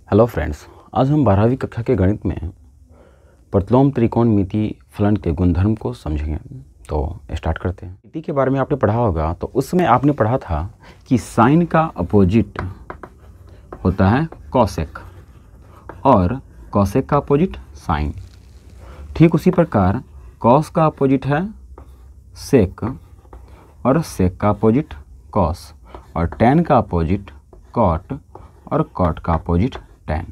Hello friends, आज हम 12वीं कक्षा के गणित में प्रतिलोम त्रिकोणमिति फलन के गुणधर्म को समझेंगे। तो स्टार्ट करते हैं। मिति के बारे में आपने पढ़ा होगा, तो उसमें आपने पढ़ा था कि साइन का अपोजिट होता है कॉसेक और कॉसेक का अपोजिट साइन। ठीक उसी प्रकार कॉस का अपोजिट है सेक और सेक का अपोजिट कॉस, और टैन का अपोजिट कॉट और कॉट का अपोजिट टैन।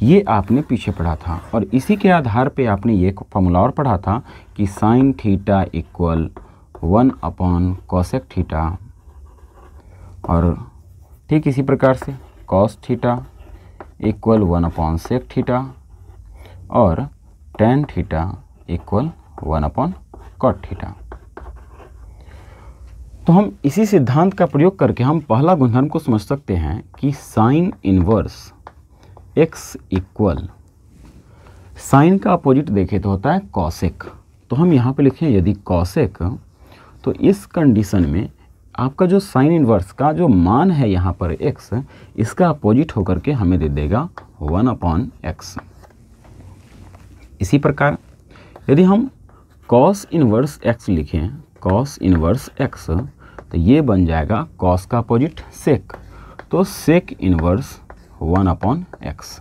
ये आपने पीछे पढ़ा था और इसी के आधार पे आपने ये फॉर्मूला और पढ़ा था कि sine theta equal 1 upon cosec theta, और ठीक इसी प्रकार से cos theta equal 1 upon sec theta और tan theta equal 1 upon cot theta. तो हम इसी सिद्धांत का प्रयोग करके हम पहला गुणधर्म को समझ सकते हैं कि sine inverse x equal, sine का अपोजिट देखें तो होता है कॉसेक। तो हम यहाँ पे लिखें यदि कॉसेक, तो इस कंडीशन में आपका जो साइन इनवर्स का जो मान है यहाँ पर x, इसका अपोजिट होकर के हमें दे देगा 1 अपॉन x। इसी प्रकार यदि हम कॉस इनवर्स x लिखें, कॉस इनवर्स x, तो ये बन जाएगा कॉस का अपोजिट सेक, तो सेक इनवर्स 1 अपॉन x।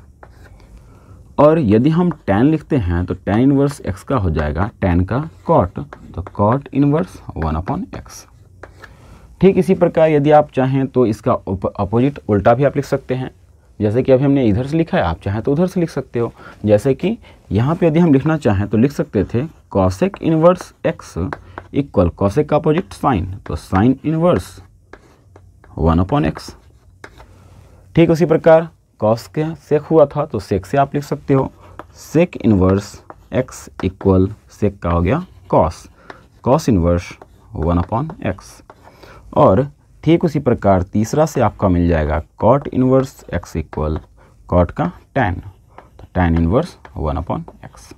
और यदि हम टैन लिखते हैं तो टैन इनवर्स x का हो जाएगा टैन का कॉट, तो कॉट इनवर्स 1 अपॉन x। ठीक इसी प्रकार यदि आप चाहें तो इसका अपोजिट उल्टा भी आप लिख सकते हैं, जैसे कि अभी हमने इधर से लिखा है, आप चाहें तो उधर से लिख सकते हो। जैसे कि यहाँ पे यदि हम लिखना चाहें तो लिख सकते थे cosec inverse x equal cosec का अपोजिट साइन, तो साइन इनवर्स 1 अपॉन x। ठीक उसी प्रकार कॉस के सेक हुआ था तो सेक से आप लिख सकते हो sec inverse x equal sec का हो गया cos, cos inverse 1 upon x। और ठीक उसी प्रकार तीसरा से आपका मिल जाएगा cot inverse x equal cot का टैन, तो टैन इनवर्स 1 अपॉन x।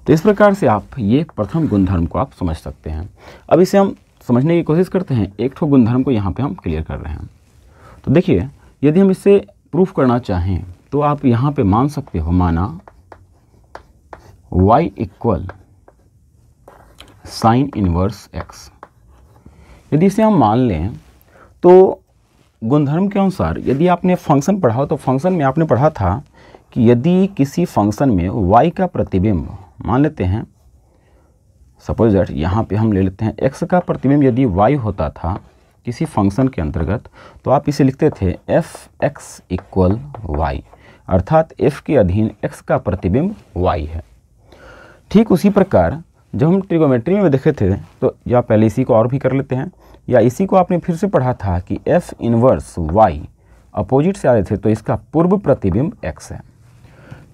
तो इस प्रकार से आप ये प्रथम गुणधर्म को आप समझ सकते हैं। अब इसे हम समझने की कोशिश करते हैं। एक ठो गुणधर्म को यहाँ पे हम क्लियर कर रहे हैं। तो देखिए, यदि हम इसे प्रूफ करना चाहें तो आप यहाँ पे मान सकते हो, माना y equal sign inverse x। यदि इसे हम मान लें तो गुणधर्म के अनुसार यदि आपने फंक्शन पढ़ा हो तो फंक्शन में आपने पढ़ा था कि यदि किसी फंक्शन में y का प्रतिबिंब, मान लेते हैं सपोज दैट यहाँ पे हम ले लेते हैं x का प्रतिबिंब यदि y होता था किसी फंक्शन के अंतर्गत, तो आप इसे लिखते थे f(x) इक्वल y, अर्थात f के अधीन x का प्रतिबिंब y है। ठीक उसी प्रकार जब हम ट्रिगोमेट्री में देखे थे तो या पहले इसी को और भी कर लेते हैं, या इसी को आपने फिर से पढ़ा था कि f इनवर्स y अपोजिट से आ रहे थे तो इसका पूर्व प्रतिबिंब x है।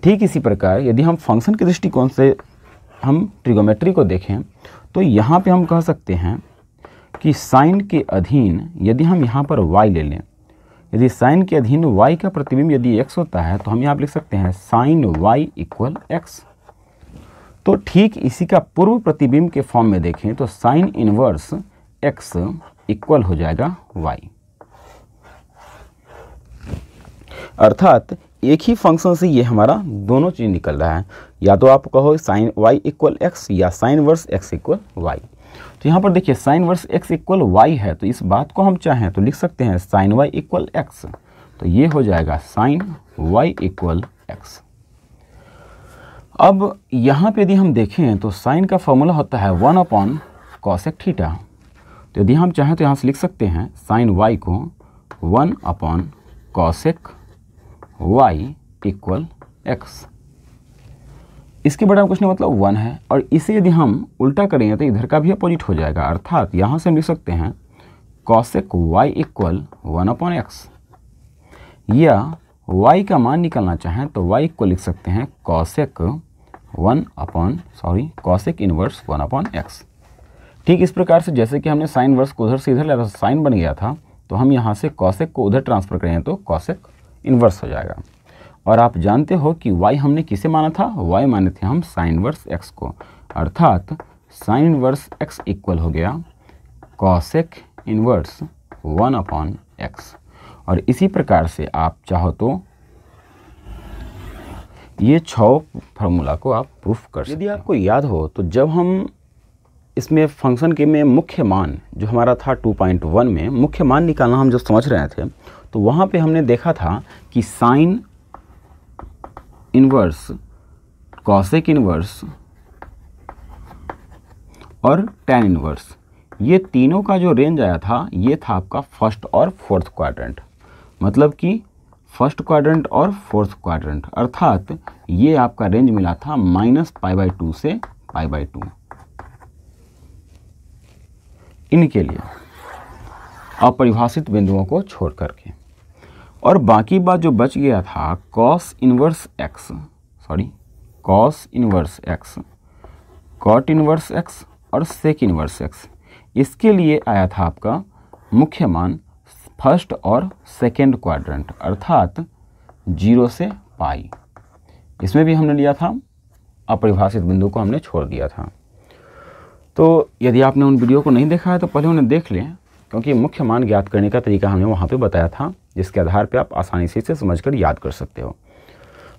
ठीक इसी प्रकार यदि हम फंक्शन के दृष्टिकोण से हम ट्रिगोमेट्री को देखें तो यहाँ पे हम कह सकते हैं कि साइन के अधीन यदि हम यहाँ पर y ले लें, यदि साइन के अधीन y का प्रतिबिंब यदि x होता है तो हम यहाँ लिख सकते हैं साइन y इक्वल x। तो ठीक इसी का पूर्व प्रतिबिंब के फॉर्म में देखें तो साइन इनवर्स x इक्वल हो जाएगा y, अर्थात एक ही फंक्शन से ये हमारा दोनों चीज़ निकल रहा है, या तो आप कहो साइन y इक्वल x या sine inverse x equal y। तो यहाँ पर देखिए sign inverse x equal y है, तो इस बात को हम चाहें तो लिख सकते हैं साइन y इक्वल x, तो ये हो जाएगा साइन y इक्वल x। अब यहाँ पे यदि हम देखें तो साइन का फॉर्मूला होता है 1 अपॉन कॉसेक थीटा, तो यदि हम चाहें तो यहाँ से लिख सकते हैं साइन y को 1 upon cosec y equal x। इसके बड़ा कुछ नहीं, मतलब 1 है, और इसे यदि हम उल्टा करेंगे तो इधर का भी अपोजिट हो जाएगा, अर्थात यहाँ से हम लिख सकते हैं cosec y equal 1 upon x, या y का मान निकालना चाहें तो y को लिख सकते हैं cosec cosec inverse 1 upon x। ठीक इस प्रकार से जैसे कि हमने साइन इनवर्स को उधर से इधर लाया, साइन बन गया था, तो हम यहाँ से कॉसेक को उधर ट्रांसफर करेंगे तो कॉसेक इनवर्स हो जाएगा। और आप जानते हो कि y हमने किसे माना था, y माने थे हम साइन इनवर्स x को, अर्थात साइन इनवर्स x इक्वल हो गया कॉसेक इनवर्स 1 अपॉन x। और इसी प्रकार से आप चाहो तो ये 6 फार्मूला को आप प्रूफ कर सकते हैं। यदि आपको याद हो तो जब हम इसमें फंक्शन के में मुख्य मान जो हमारा था 2.1 में मुख्य मान निकालना हम जो समझ रहे थे, तो वहाँ पे हमने देखा था कि साइन इन्वर्स, कॉसेक इन्वर्स और टैन इन्वर्स, ये तीनों का जो रेंज आया था ये था आपका फर्स्ट और फोर्थ क्वाड्रेंट। मतलब कि फर्स्ट क्वाड्रेंट और फोर्थ क्वाड्रेंट, अर्थात ये आपका रेंज मिला था -π/2 से π/2 इनके लिए अपरिभाषित बिंदुओं को छोड़ करके। और बाकी बात जो बच गया था cos inverse x, cos inverse x, cot inverse x और सेक इन्वर्स एक्स, इसके लिए आया था आपका मुख्य मान फर्स्ट और सेकेंड क्वाड्रेंट, अर्थात 0 से पाई। इसमें भी हमने लिया था अपरिभाषित बिंदु को हमने छोड़ दिया था। तो यदि आपने उन वीडियो को नहीं देखा है तो पहले उन्हें देख लें, क्योंकि मुख्य मान ज्ञात करने का तरीका हमने वहाँ पे बताया था, जिसके आधार पे आप आसानी से इसे समझकर याद कर सकते हो।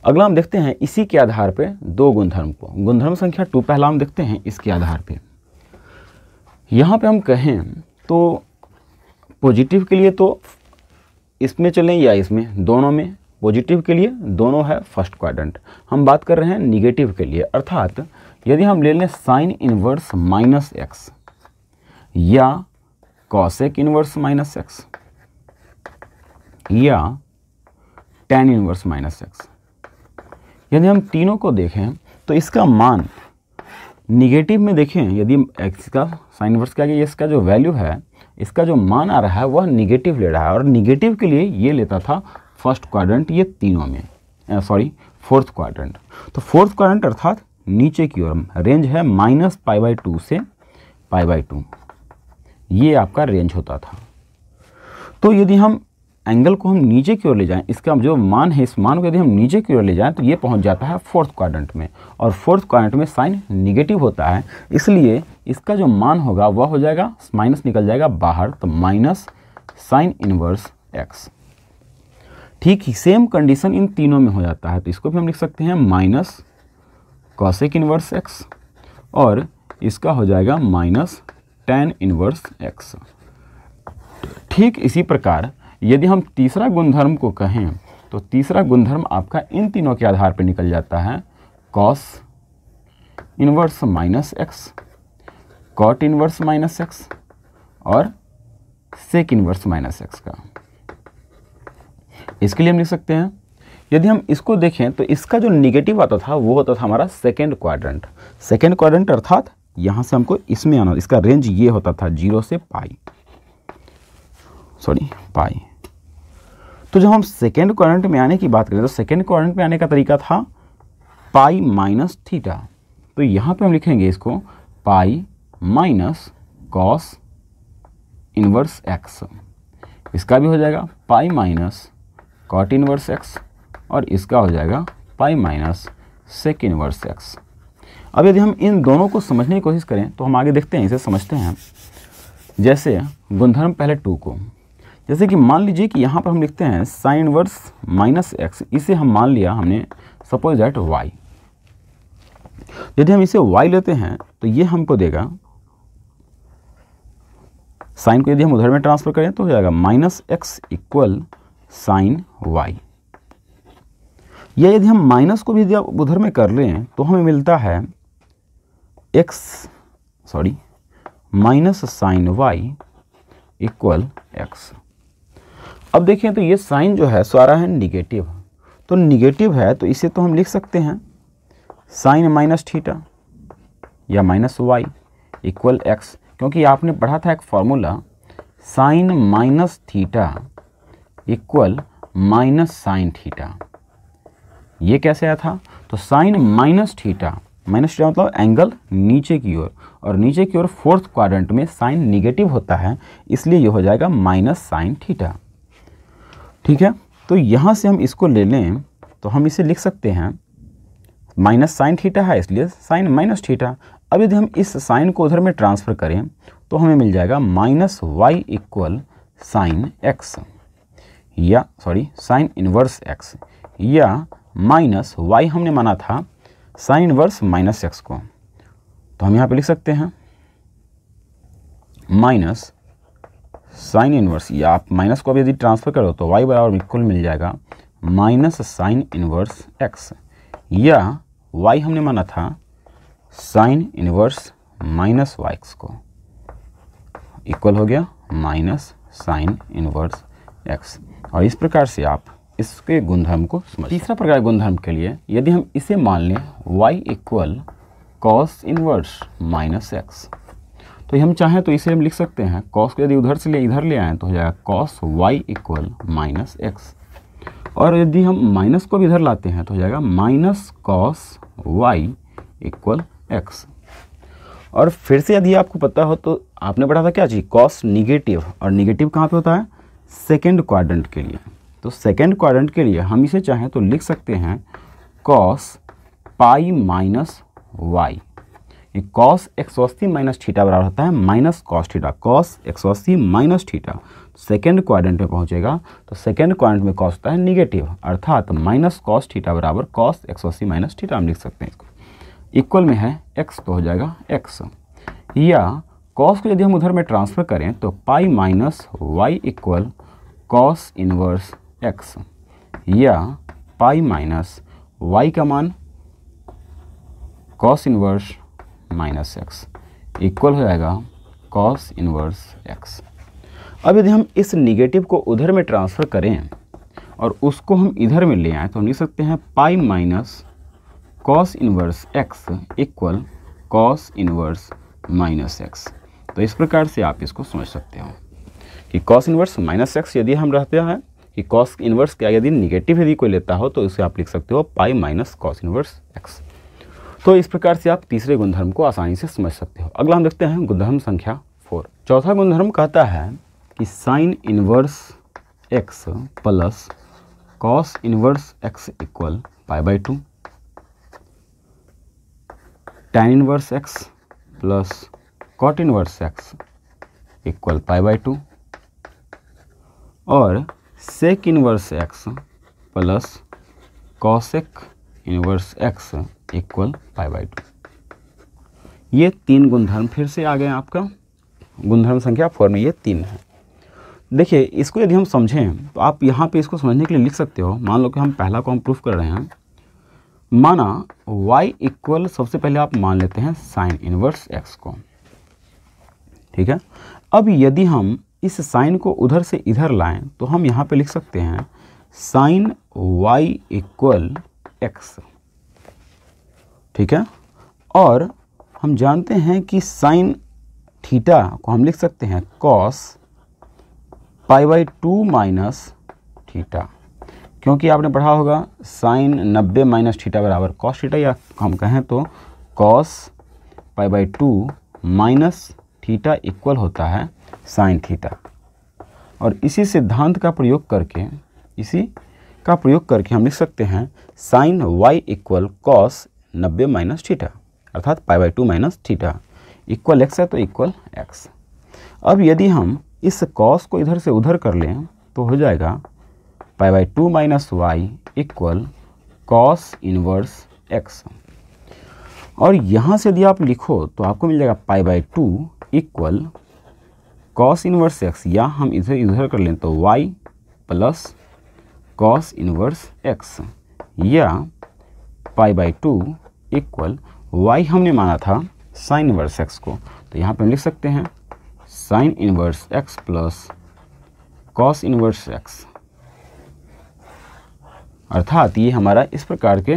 अगला हम देखते हैं इसी के आधार पे दो गुणधर्म को, गुणधर्म संख्या 2 पहला हम देखते हैं इसके आधार पे। यहाँ पे हम कहें तो पॉजिटिव के लिए तो इसमें चलें या इसमें, दोनों में। पॉजिटिव के लिए दोनों है फर्स्ट क्वाड्रेंट, हम बात कर रहे हैं निगेटिव के लिए, अर्थात यदि हम ले लें साइन इन्वर्स -x या कॉसेक इन्वर्स -x या टैन इन्वर्स -x, यदि हम तीनों को देखें तो इसका मान निगेटिव में देखें, यदि x का साइन इन्वर्स का इसका जो वैल्यू है, इसका जो मान आ रहा है वह निगेटिव ले रहा है, और निगेटिव के लिए ये लेता था फर्स्ट क्वाड्रेंट, ये तीनों में फोर्थ क्वाड्रेंट। तो फोर्थ क्वाड्रेंट अर्थात नीचे की ओर रेंज है -π/2 से π/2, ये आपका रेंज होता था। तो यदि हम एंगल को हम नीचे की ओर ले जाएं, इसका जो मान है इस मान को यदि हम नीचे की ओर ले जाएं तो ये पहुंच जाता है फोर्थ क्वाड्रेंट में, और फोर्थ क्वाड्रेंट में साइन निगेटिव होता है, इसलिए इसका जो मान होगा वह हो जाएगा, माइनस निकल जाएगा बाहर, तो माइनस साइन इन्वर्स x। ठीक ही सेम कंडीशन इन तीनों में हो जाता है, तो इसको भी हम लिख सकते हैं माइनस कॉसेक इन्वर्स x, और इसका हो जाएगा माइनस टैन इन्वर्स x। ठीक इसी प्रकार यदि हम तीसरा गुणधर्म को कहें तो तीसरा गुणधर्म आपका इन तीनों के आधार पर निकल जाता है cos inverse -x, cot inverse -x और सेक इन्वर्स -x का। इसके लिए हम लिख सकते हैं, यदि हम इसको देखें तो इसका जो निगेटिव आता था वो होता था हमारा सेकेंड क्वाड्रेंट। सेकेंड क्वाड्रेंट अर्थात यहाँ से हमको इसमें आना, इसका रेंज ये होता था 0 से पाई। तो जब हम सेकेंड क्वाड्रेंट में आने की बात करें तो सेकेंड क्वाड्रेंट में आने का तरीका था पाई माइनस थीटा। तो यहाँ पे हम लिखेंगे इसको pi minus cos inverse x, इसका भी हो जाएगा pi minus cot inverse x, और इसका हो जाएगा pi minus sec inverse x. अब यदि हम इन दोनों को समझने की कोशिश करें तो हम आगे देखते हैं, इसे समझते हैं। जैसे गुणधर्म पहले 2 को, जैसे कि मान लीजिए कि यहाँ पर हम लिखते हैं साइन इन्वर्स -x, इसे हम मान लिया हमने सपोज दैट y। यदि हम इसे y लेते हैं तो ये हमको देगा, साइन को यदि हम उधर में ट्रांसफर करें तो हो जाएगा -x इक्वल साइन y। या यदि हम माइनस को भी यदि उधर में कर लें तो हमें मिलता है minus sine y equal x। अब देखें तो ये साइन जो है सो आ रहा है निगेटिव, तो निगेटिव है तो इसे तो हम लिख सकते हैं साइन माइनस थीटा या माइनस y इक्वल x, क्योंकि आपने पढ़ा था एक formula sine minus theta equal minus sine theta. ये कैसे आया था? तो साइन माइनस थीटा मतलब एंगल नीचे की ओर, और नीचे की ओर फोर्थ क्वाड्रेंट में साइन निगेटिव होता है, इसलिए ये हो जाएगा माइनस साइन थीटा। ठीक है, तो यहाँ से हम इसको ले लें तो हम इसे लिख सकते हैं माइनस साइन थीटा है इसलिए साइन माइनस थीटा। अब यदि हम इस साइन को उधर में ट्रांसफ़र करें तो हमें मिल जाएगा minus y equal sine x. या साइन इनवर्स x या माइनस y हमने माना था साइन इनवर्स माइनस x को, तो हम यहाँ पे लिख सकते हैं माइनस साइन इनवर्स, या आप माइनस को अब यदि ट्रांसफर करो तो y बराबर इक्वल मिल जाएगा माइनस साइन इनवर्स x, या y हमने माना था साइन इनवर्स माइनस x को, इक्वल हो गया माइनस साइन इनवर्स x। और इस प्रकार से आप इसके गुणधर्म को समझ। तीसरा प्रकार गुणधर्म के लिए यदि हम इसे मान लें y equal cos inverse minus x, तो हम चाहें तो इसे हम लिख सकते हैं कॉस को यदि उधर से इधर ले आएँ तो हो जाएगा cos y equal minus x, और यदि हम माइनस को भी इधर लाते हैं तो हो जाएगा minus cos y equal x। और फिर से यदि आपको पता हो तो आपने पढ़ा था क्या चीज़, कॉस निगेटिव, और निगेटिव कहाँ पे होता है, सेकेंड क्वाड्रेंट के लिए। तो सेकेंड क्वाड्रेंट के लिए हम इसे चाहें तो लिख सकते हैं कॉस पाई माइनस वाई, ये कॉस 180 माइनस थीटा बराबर होता है minus cos theta, cos 180 minus theta second quadrant में पहुंचेगा, तो सेकेंड क्वाड्रेंट में कॉस होता है निगेटिव, अर्थात माइनस कॉस थीटा बराबर कॉस 180 माइनस थीटा हम लिख सकते हैं इसको, इक्वल में है x तो हो जाएगा x, या कॉस को यदि हम उधर में ट्रांसफ़र करें तो pi minus y equal cos inverse x, या पाई माइनस वाई का मान cos inverse minus x equal हो जाएगा कॉस इनवर्स x। अब यदि हम इस निगेटिव को उधर में ट्रांसफ़र करें और उसको हम इधर में ले आएँ तो हम लिख सकते हैं पाई minus cos inverse x equal cos inverse minus x। तो इस प्रकार से आप इसको समझ सकते हो कि कॉस इनवर्स माइनस x यदि हम रहते हैं कि कॉस इनवर्स क्या यदि निगेटिव यदि कोई लेता हो तो इसे आप लिख सकते हो पाई माइनस कॉस इनवर्स x। तो इस प्रकार से आप तीसरे गुणधर्म को आसानी से समझ सकते हो। अगला हम देखते हैं गुणधर्म संख्या 4। चौथा गुणधर्म कहता है कि sine inverse x plus cos inverse x equal pi by 2, tan inverse x plus cot inverse x equal pi by 2, और sec inverse x plus cosec inverse x equal pi by 2। ये तीन गुणधर्म फिर से आ गए आपका गुणधर्म संख्या 4 में, ये तीन है। देखिए इसको यदि हम समझें तो आप यहाँ पे इसको समझने के लिए लिख सकते हो, मान लो कि हम पहला को हम प्रूफ कर रहे हैं, माना y इक्वल सबसे पहले आप मान लेते हैं साइन इनवर्स x को, ठीक है। अब यदि हम इस साइन को उधर से इधर लाएं तो हम यहाँ पे लिख सकते हैं साइन y इक्वल x, ठीक है। और हम जानते हैं कि साइन थीटा को हम लिख सकते हैं cos pi by 2 minus theta, क्योंकि आपने पढ़ा होगा साइन 90 माइनस थीटा बराबर कॉस थीटा, या हम कहें तो cos pi by 2 minus theta equal होता है साइन थीटा। और इसी सिद्धांत का प्रयोग करके हम लिख सकते हैं sine y equal cos 90 minus theta, अर्थात pi by 2 minus theta equal x है तो इक्वल x। अब यदि हम इस कॉस को इधर से उधर कर लें तो हो जाएगा pi by 2 minus y equal cos inverse x, और यहाँ से यदि आप लिखो तो आपको मिल जाएगा pi by 2 equal cos inverse x, या हम इधर कर लें तो y plus cos inverse x, या पाई बाई 2 इक्वल y हमने माना था साइन इनवर्स x को, तो यहाँ पे हम लिख सकते हैं sign inverse x plus cos inverse x, अर्थात ये हमारा इस प्रकार के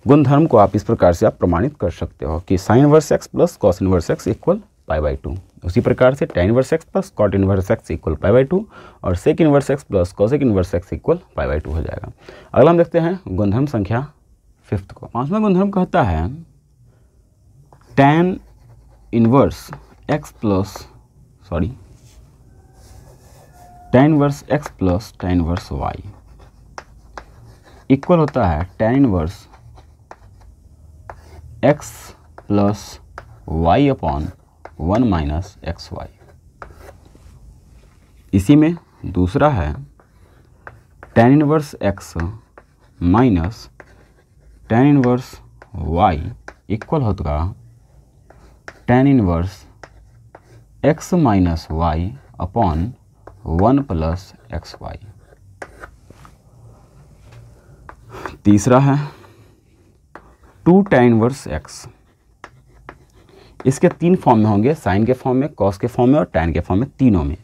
गुणधर्म को आप इस प्रकार से आप प्रमाणित कर सकते हो कि sine inverse x plus cos inverse x equal pi by 2। उसी प्रकार से tan inverse x plus cot inverse x equal pi by 2, और sec inverse x plus cosec inverse x equal pi by 2 हो जाएगा। अगला हम देखते हैं गुणधर्म संख्या 5 को। पांचवा गुणधर्म कहता है tan inverse x plus tan inverse y equal होता है tan inverse x plus y upon 1 minus x y. इसी में दूसरा है tan inverse x minus tan inverse y equal होगा tan inverse x minus y upon 1 plus XY। तीसरा है 2 tan inverse x। इसके 3 फॉर्म में होंगे, साइन के फॉर्म में, कॉस के फॉर्म में और टैन के फॉर्म में, तीनों में।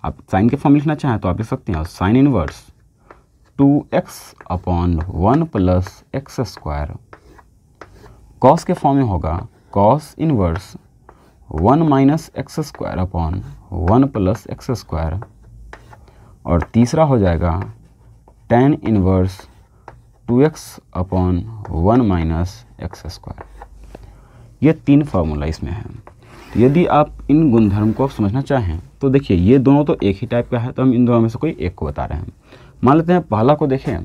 आप साइन के फॉर्म लिखना चाहें तो आप लिख सकते हैं sine inverse 2x upon 1 plus x square. Cos के फॉर्म में होगा cos inverse 1 minus x square upon 1 plus x square. और तीसरा हो जाएगा tan inverse 2x upon 1 minus x square. ये 3 फार्मूला इसमें है। तो यदि आप इन गुणधर्म को समझना चाहें तो देखिए ये दोनों तो एक ही टाइप का है, तो हम इन दोनों में से कोई एक को बता रहे हैं। मान लेते हैं पहला को देखें,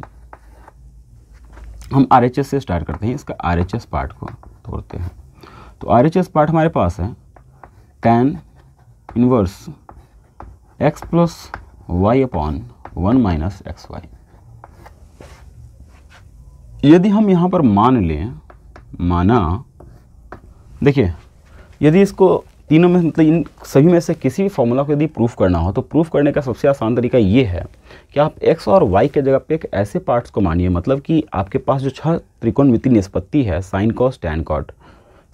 हम RHS से स्टार्ट करते हैं, इसका RHS पार्ट को तोड़ते हैं। तो RHS पार्ट हमारे पास है tan inverse x plus y upon 1 minus XY। यदि हम यहाँ पर मान लें, माना, देखिए यदि इसको तीनों में मतलब इन सभी में से किसी भी फॉर्मूला को यदि प्रूफ करना हो तो प्रूफ करने का सबसे आसान तरीका ये है कि आप x और y के जगह पे एक ऐसे पार्ट्स को मानिए, मतलब कि आपके पास जो 6 त्रिकोणमितीय निष्पत्ति है, sine cos tan cot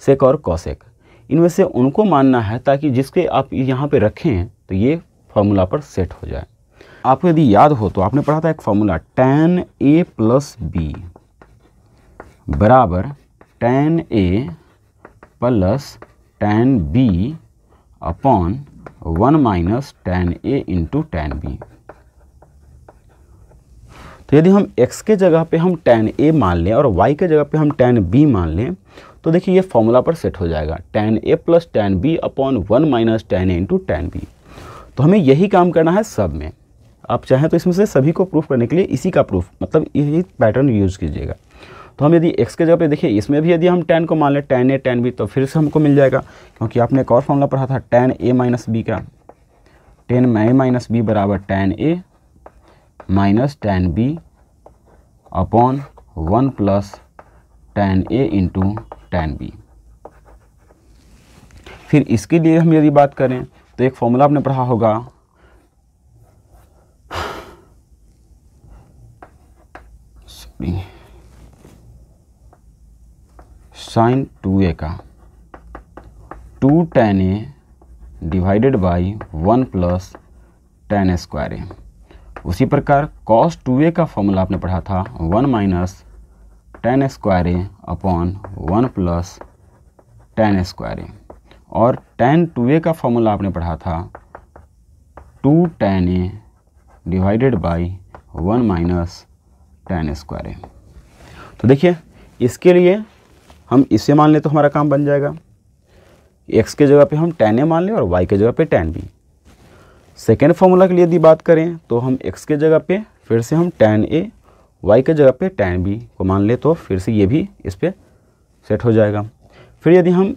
sec और कॉसेक, इनमें से उनको मानना है ताकि जिसके आप यहाँ पे रखें तो ये फार्मूला पर सेट हो जाए। आपको यदि याद हो तो आपने पढ़ा था एक formula tan a plus B बराबर tan a plus tan b upon 1 minus tan a into tan b। तो यदि हम x के जगह पे हम tan a मान लें और y के जगह पे हम tan b मान लें तो देखिए ये फॉर्मूला पर सेट हो जाएगा tan a plus tan b upon 1 minus tan a into tan b। तो हमें यही काम करना है सब में। आप चाहें तो इसमें से सभी को प्रूफ करने के लिए इसी का प्रूफ, मतलब यही पैटर्न यूज़ कीजिएगा। तो हम यदि x के जगह पे देखिए, इसमें भी यदि हम tan को मान लें tan a tan b तो फिर से हमको मिल जाएगा, क्योंकि आपने एक और फॉर्मूला पढ़ा था tan a माइनस बी का, tan a माइनस बी बराबर tan a minus tan b upon 1 plus tan a into tan b। फिर इसके लिए हम यदि बात करें तो एक फॉर्मूला आपने पढ़ा होगा साइन 2a का 2 tan a divided by 1 plus tan square a। उसी प्रकार cos 2a का फॉर्मूला आपने पढ़ा था 1 minus tan square a upon 1 plus tan square a। और tan 2a का फॉर्मूला आपने पढ़ा था 2 tan a divided by 1 minus tan square a। तो देखिए इसके लिए हम इसे मान लें तो हमारा काम बन जाएगा। x के जगह पे हम tan a मान लें और y के जगह पे tan b। सेकेंड फार्मूला के लिए यदि बात करें तो हम x के जगह पे फिर से हम tan a, y के जगह पे tan b को मान लें तो फिर से ये भी इस पर सेट हो जाएगा। फिर यदि हम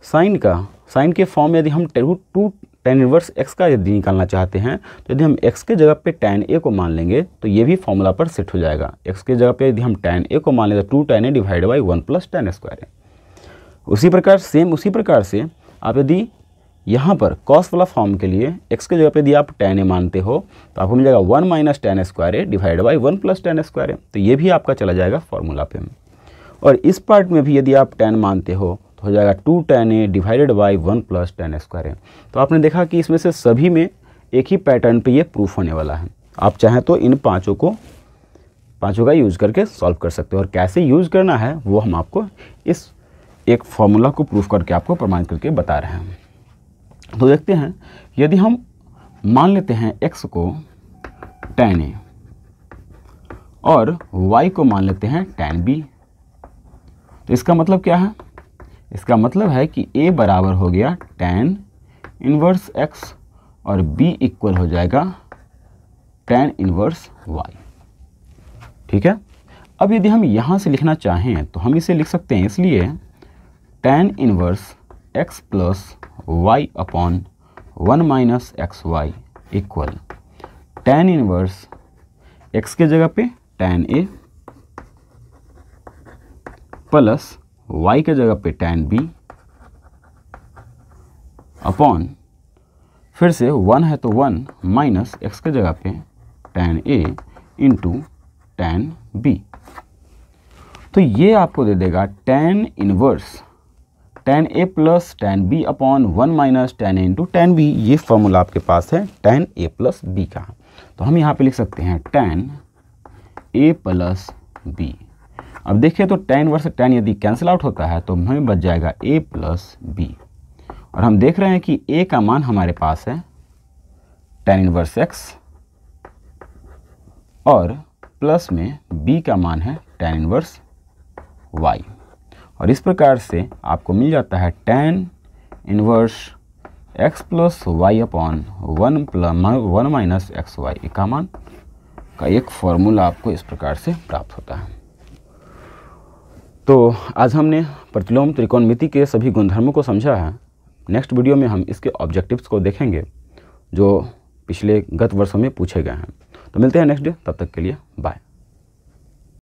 साइन के फॉर्म में यदि हम 2 tan इनवर्स x का यदि निकालना चाहते हैं तो यदि हम x के जगह पे tan a को मान लेंगे तो ये भी फॉर्मूला पर सेट हो जाएगा। x के जगह पे यदि हम tan a को मान लें तो 2 tan a divide by 1 plus tan square a। उसी प्रकार से आप यदि यहाँ पर कॉस वाला फॉर्म के लिए x के जगह पे यदि आप tan a मानते हो तो आपको मिल जाएगा 1 minus tan square a divide by 1 plus tan square a। तो ये भी आपका चला जाएगा फॉर्मूला पे। और इस पार्ट में भी यदि आप tan मानते हो हो जाएगा 2 tan a divided by 1 plus tan square a। तो आपने देखा कि इसमें से सभी में एक ही पैटर्न पे ये प्रूफ होने वाला है। आप चाहें तो इन पांचों का यूज़ करके सॉल्व कर सकते हो, और कैसे यूज़ करना है वो हम आपको इस एक फॉर्मूला को प्रूफ करके आपको प्रमाणित करके बता रहे हैं। तो देखते हैं, यदि हम मान लेते हैं x को tan a और y को मान लेते हैं tan b, तो इसका मतलब क्या है? इसका मतलब है कि a बराबर हो गया tan इनवर्स x और b इक्वल हो जाएगा tan इनवर्स y। ठीक है। अब यदि हम यहाँ से लिखना चाहें तो हम इसे लिख सकते हैं, इसलिए tan inverse x plus y upon 1 minus XY equal tan inverse x के जगह पे tan a प्लस y के जगह पे tan b अपॉन फिर से 1 है तो 1 माइनस x के जगह पे tan a into tan b। तो ये आपको दे देगा tan inverse tan a plus tan b upon 1 minus tan a into tan b। ये फॉर्मूला आपके पास है tan a प्लस b का। तो हम यहाँ पे लिख सकते हैं tan a प्लस b। अब देखिए तो tan इनवर्स tan यदि कैंसिल आउट होता है तो हमें बच जाएगा a प्लस b। और हम देख रहे हैं कि a का मान हमारे पास है tan इनवर्स x और प्लस में b का मान है tan इनवर्स y। और इस प्रकार से आपको मिल जाता है tan inverse x plus y upon 1 minus x y का मान का एक फॉर्मूला आपको इस प्रकार से प्राप्त होता है। तो आज हमने प्रतिलोम त्रिकोणमिति के सभी गुणधर्मों को समझा है। नेक्स्ट वीडियो में हम इसके ऑब्जेक्टिव्स को देखेंगे जो पिछले गत वर्षों में पूछे गए हैं। तो मिलते हैं नेक्स्ट डे, तब तक के लिए बाय।